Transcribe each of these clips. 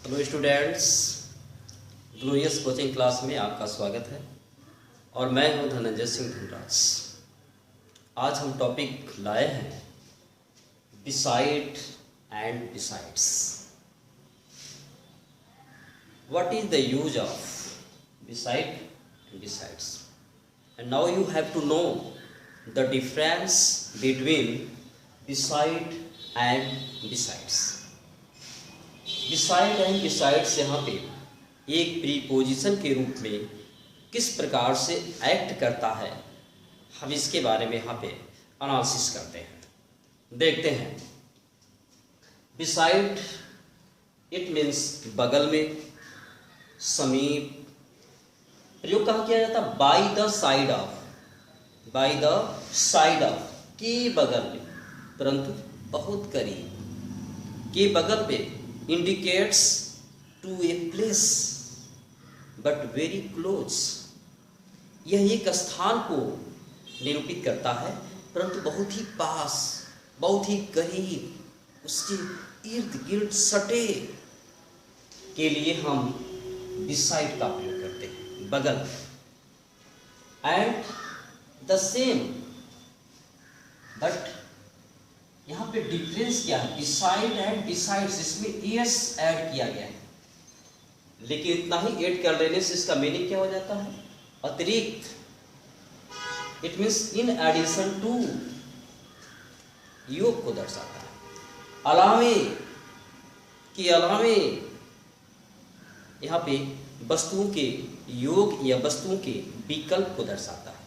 Hello students, glorious coaching class में आपका स्वागत है और मैं हूं धनंजय सिंह धनराज। आज हम टॉपिक लाए हैं beside and besides. What is the use of beside and besides, and now you have to know the difference between beside and besides. Beside and besides यहाँ पे एक प्रीपोजिशन के रूप में किस प्रकार से एक्ट करता है, हम इसके बारे में यहाँ पे एनालिसिस करते हैं, देखते हैं। बिसाइड इट मीन्स बगल में, समीप। प्रयोग कहाँ किया जाता है? By the side of, by the side of, के बगल में, परंतु बहुत करीब। के बगल पे indicates to a place but very close। यह एक स्थान को निरूपित करता है परंतु बहुत ही पास, बहुत ही करीब, उसके इर्द गिर्द सटे के लिए हम बिसाइड का प्रयोग करते हैं, बगल। एंड द सेम, बट यहाँ पे डिफरेंस क्या है? बिसाइड एंड बिसाइड्स, इसमें एस ऐड किया गया है, लेकिन इतना ही ऐड कर लेने से इसका मीनिंग क्या हो जाता है? अतिरिक्त। It means in addition to, योग को दर्शाता है। अलावे के अलावे यहाँ पे वस्तुओं के योग या वस्तुओं के विकल्प को दर्शाता है।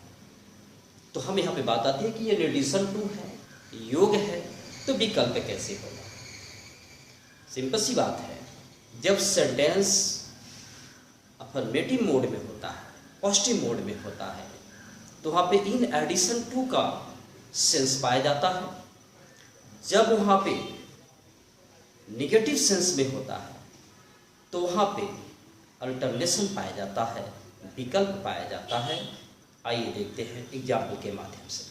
तो हम यहाँ पे बात आती है कि ये एडिशन टू है, योग है, तो विकल्प कैसे होगा? सिंपल सी बात है, जब सेंटेंस अफर्मेटिव मोड में होता है, पॉजिटिव मोड में होता है, तो वहाँ पे इन एडिशन टू का सेंस पाया जाता है। जब वहाँ पे निगेटिव सेंस में होता है तो वहाँ पे अल्टरनेशन पाया जाता है, विकल्प पाया जाता है। आइए देखते हैं एग्जाम्पल के माध्यम से।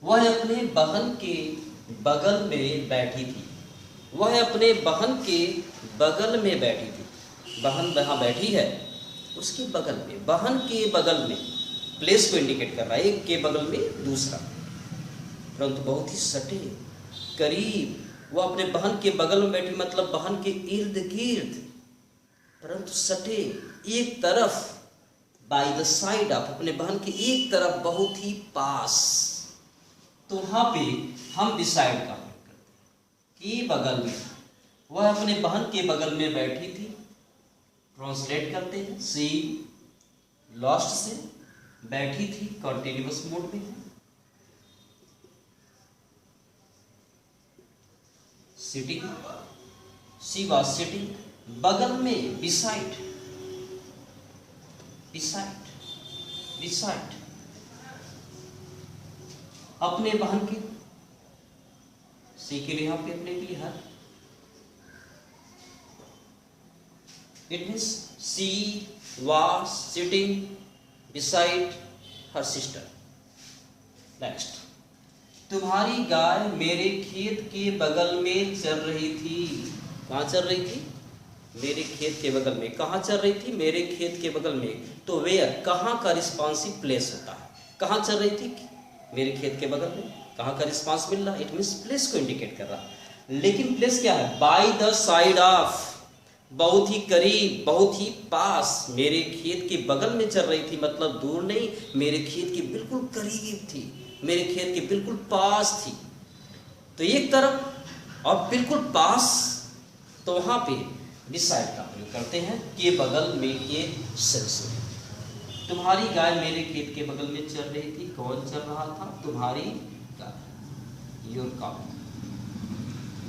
वह अपने बहन के बगल में बैठी थी। वह अपने बहन के बगल में बैठी थी। बहन वहाँ बैठी है, उसके बगल में, बहन के बगल में, प्लेस को इंडिकेट कर रहा है। एक के बगल में दूसरा, परंतु बहुत ही सटे, करीब। वह अपने बहन के बगल में बैठी, मतलब बहन के इर्द गिर्द, परंतु सटे, एक तरफ, बाय द साइड ऑफ, अपने बहन के एक तरफ, बहुत ही पास। तो वहां पे हम बिसाइड का प्रयोग करते हैं, कि बगल में। वह अपने बहन के बगल में बैठी थी। ट्रांसलेट करते हैं, सी लास्ट से, बैठी थी कंटिन्यूअस मोड में है। सिटिंग, सी वाज सिटिंग, बगल में, बिसाइड, बिसाइड, बिसाइड, अपने बहन की, सी के लिए, यहाँ पे अपने के लिए हर। It means she was sitting beside her sister. Next, तुम्हारी गाय मेरे खेत के बगल में चल रही थी। कहाँ चल रही थी? मेरे खेत के बगल में। कहाँ चल रही थी? मेरे खेत के बगल में। तो वेयर, कहाँ का रिस्पॉन्सिव प्लेस होता है? कहाँ चल रही थी? मेरे खेत के बगल में। कहाँ का रिस्पांस मिल रहा है? इट मीन्स प्लेस को इंडिकेट कर रहा है। लेकिन प्लेस क्या है? बाय द साइड ऑफ, बहुत ही करीब, बहुत ही पास। मेरे खेत के बगल में चल रही थी, मतलब दूर नहीं, मेरे खेत के बिल्कुल करीब थी, मेरे खेत के बिल्कुल पास थी। तो एक तरफ और बिल्कुल पास, तो वहां पे बिसाइड का प्रयोग करते हैं, के बगल में, के सेंस में। तुम्हारी गाय मेरे खेत के बगल में चल रही थी। कौन चल रहा था? तुम्हारी गाय, योर काउ।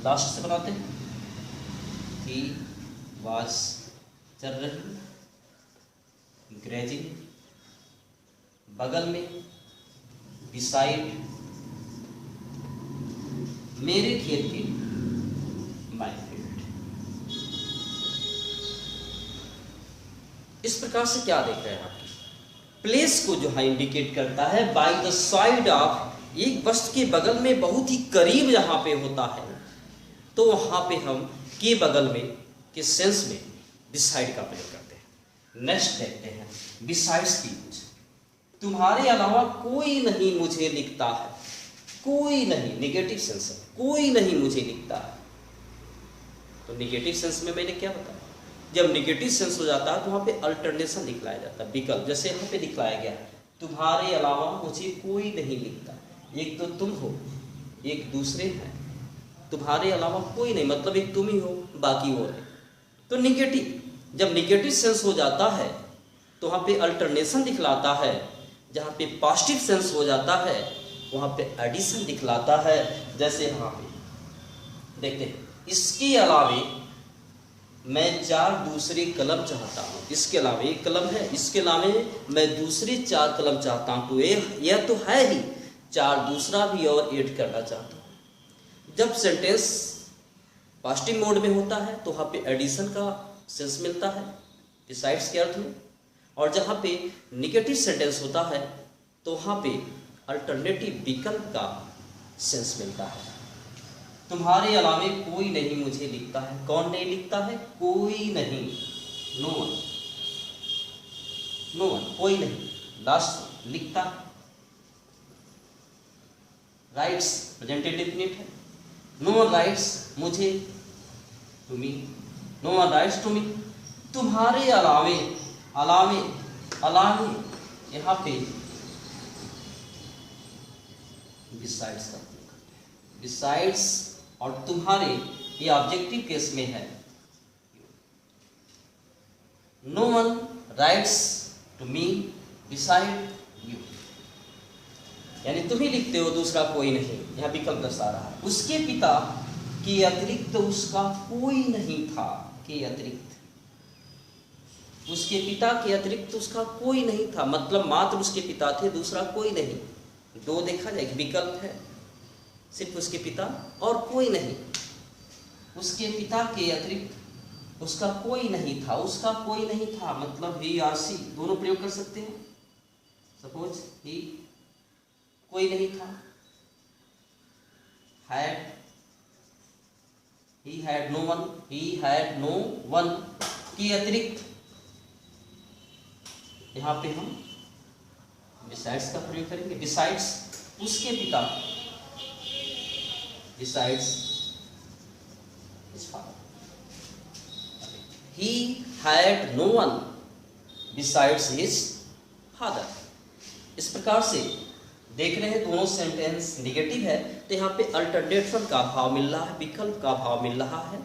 लास्ट से बनाते हैं, कि वाज चल रही, ग्रेजिंग, बगल में, बिसाइड, मेरे खेत के, माय फील्ड। इस प्रकार से क्या देख रहे हैं आप? प्लेस को जो है इंडिकेट करता है बाय द साइड ऑफ, एक वस्तु के बगल में, बहुत ही करीब जहाँ पे होता है, तो वहाँ पे हम के बगल में के सेंस में बिसाइड का प्रयोग करते हैं। नेक्स्ट देखते हैं बिसाइड्स की यूज। तुम्हारे अलावा कोई नहीं मुझे लिखता है, कोई नहीं, निगेटिव सेंस है, कोई नहीं मुझे लिखता है। तो निगेटिव सेंस में मैंने क्या बताया, जब निगेटिव सेंस हो जाता है तो वहां पे अल्टरनेशन दिखलाया जाता है, विकल्प। जैसे यहाँ पे दिखलाया गया तुम्हारे अलावा मुझे कोई नहीं लिखता, एक तो तुम हो, एक दूसरे हैं, तुम्हारे अलावा कोई नहीं मतलब एक तुम ही हो, बाकी वो नहीं। तो निगेटिव, जब निगेटिव सेंस हो जाता है तो वहाँ पे अल्टरनेशन दिखलाता है, जहाँ पे पॉजिटिव सेंस हो जाता है वहाँ पे एडिशन दिखलाता है। जैसे यहाँ पे देखते हैं, इसके अलावे मैं 4 दूसरे कलम चाहता हूँ, इसके अलावे एक कलम है, इसके अलावे मैं दूसरे 4 कलम चाहता हूँ। तो यह तो है ही, 4 दूसरा भी और ऐड करना चाहता हूँ। जब सेंटेंस पॉजिटिव मोड में होता है तो वहाँ पे एडिशन का सेंस मिलता है बिसाइड्स के अर्थ में, और जहाँ पे निगेटिव सेंटेंस होता है तो वहाँ पे अल्टरनेटिव विकल्प का सेंस मिलता है। तुम्हारे अलावे कोई नहीं मुझे लिखता है, कौन नहीं लिखता है, कोई नहीं, नो वन, नो वन, कोई नहीं, लास्ट लिखता है, राइट्स प्रेजेंटेटिव डेफिनिट है, नो वन राइट्स मुझे, to me, no one writes to me. तुम्हारे अलावे, अलावे, अलावे यहाँ पे बिसाइड्स का प्रयोग करते हैं। बिसाइड्स और तुम्हारे ये ऑब्जेक्टिव केस में है। No one writes to me beside you, यानी तुम ही लिखते हो, दूसरा कोई नहीं, यह विकल्प दर्शा रहा है। उसके पिता के अतिरिक्त तो उसका कोई नहीं था, के अतिरिक्त, उसके पिता के अतिरिक्त तो उसका कोई नहीं था मतलब मात्र उसके पिता थे, दूसरा कोई नहीं। दो देखा जाए, विकल्प है, सिर्फ उसके पिता और कोई नहीं। उसके पिता के अतिरिक्त उसका कोई नहीं था, उसका कोई नहीं था मतलब ही और सी दोनों प्रयोग कर सकते हैं। सपोज ही, कोई नहीं था, had, he had no one, he had no one के अतिरिक्त यहाँ पे हम बिसाइड्स का प्रयोग करेंगे। बिसाइड्स उसके पिता, besides his father, he had no one besides his father. इस प्रकार से देख रहे हैं दोनों सेंटेंस निगेटिव है तो यहाँ पे अल्टरनेटिव का भाव मिल रहा है, विकल्प का भाव मिल रहा है।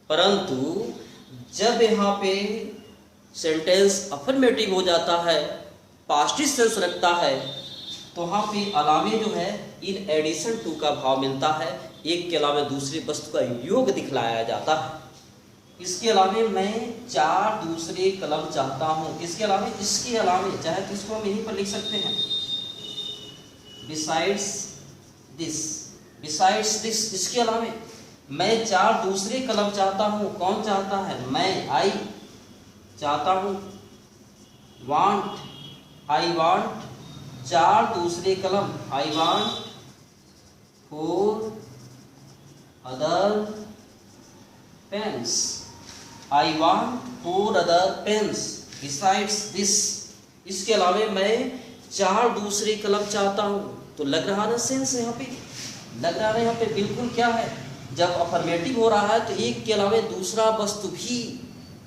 परंतु जब यहाँ पे सेंटेंस अफर्मेटिव हो जाता है, पॉजिटिव सेंस रखता है, तो वहाँ पे अलावे जो है इन एडिशन टू का भाव मिलता है, एक के अलावे दूसरी वस्तु का योग दिखलाया जाता है। इसके अलावे मैं 4 दूसरे कलम चाहता हूँ, इसके अलावे, इसके अलावे चाहे तो इसको हम यहीं पर लिख सकते हैं, बिसाइड्स दिस, बिसाइड्स दिस, इसके अलावे मैं 4 दूसरे कलम चाहता हूँ। कौन चाहता है, मैं, आई चाहता हूँ, वांट, आई वांट 4 दूसरे कलम, I want 4 other pens, I want 4 other pens besides this. इसके अलावे मैं 4 दूसरे कलम चाहता हूँ। तो लग रहा ना सेंस यहाँ पे, लग रहा है यहाँ पे बिल्कुल क्या है, जब अफर्मेटिव हो रहा है तो एक के अलावे दूसरा वस्तु भी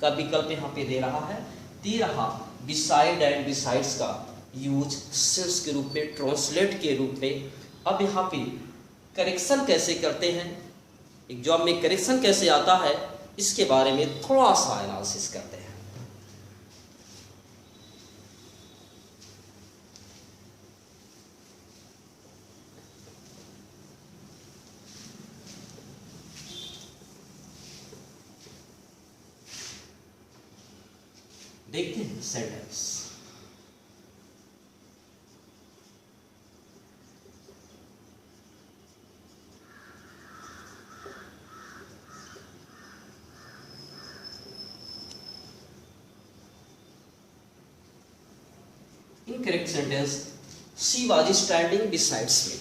का विकल्प यहाँ पे दे रहा है, दे रहा। बिसाइड एंड बिसाइड्स का यूज सेंस के रूप में, ट्रांसलेट के रूप में। अब यहाँ पे करेक्शन कैसे करते हैं, एग्जाम में करेक्शन कैसे आता है, इसके बारे में थोड़ा सा एनालिसिस करते हैं। देखते हैं sentence. Incorrect sentence, she was standing besides me,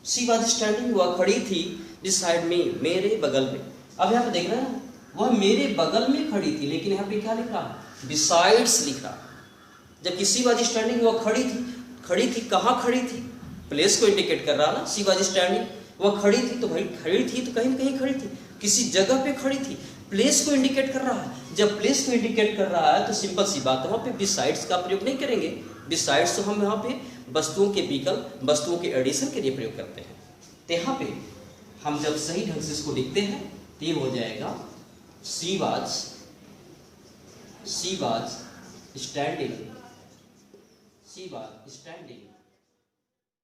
she was standing, वह खड़ी थी, बिसाइड मी, मेरे बगल में। अब यहाँ पे देख रहे हैं वह मेरे बगल में खड़ी थी, लेकिन यहाँ पे क्या लिख रहा है, बिसाइड्स लिख रहा। जबकि सी वाज स्टैंडिंग, वह खड़ी थी कहाँ खड़ी थी, प्लेस को इंडिकेट कर रहा ना, सी वाज स्टैंडिंग, वह खड़ी थी, तो भाई खड़ी थी तो कहीं ना कहीं खड़ी थी, किसी जगह पे खड़ी थी, प्लेस को इंडिकेट कर रहा है। जब प्लेस को इंडिकेट कर रहा है तो सिंपल सी बात है, वहाँ पे बिसाइड्स का प्रयोग नहीं करेंगे। बिसाइड्स तो हम यहाँ पे वस्तुओं के विकल्प, वस्तुओं के एडिशन के लिए प्रयोग करते हैं। तो यहाँ पे हम जब सही ढंग से इसको लिखते हैं तो ये हो जाएगा she was standing, she was standing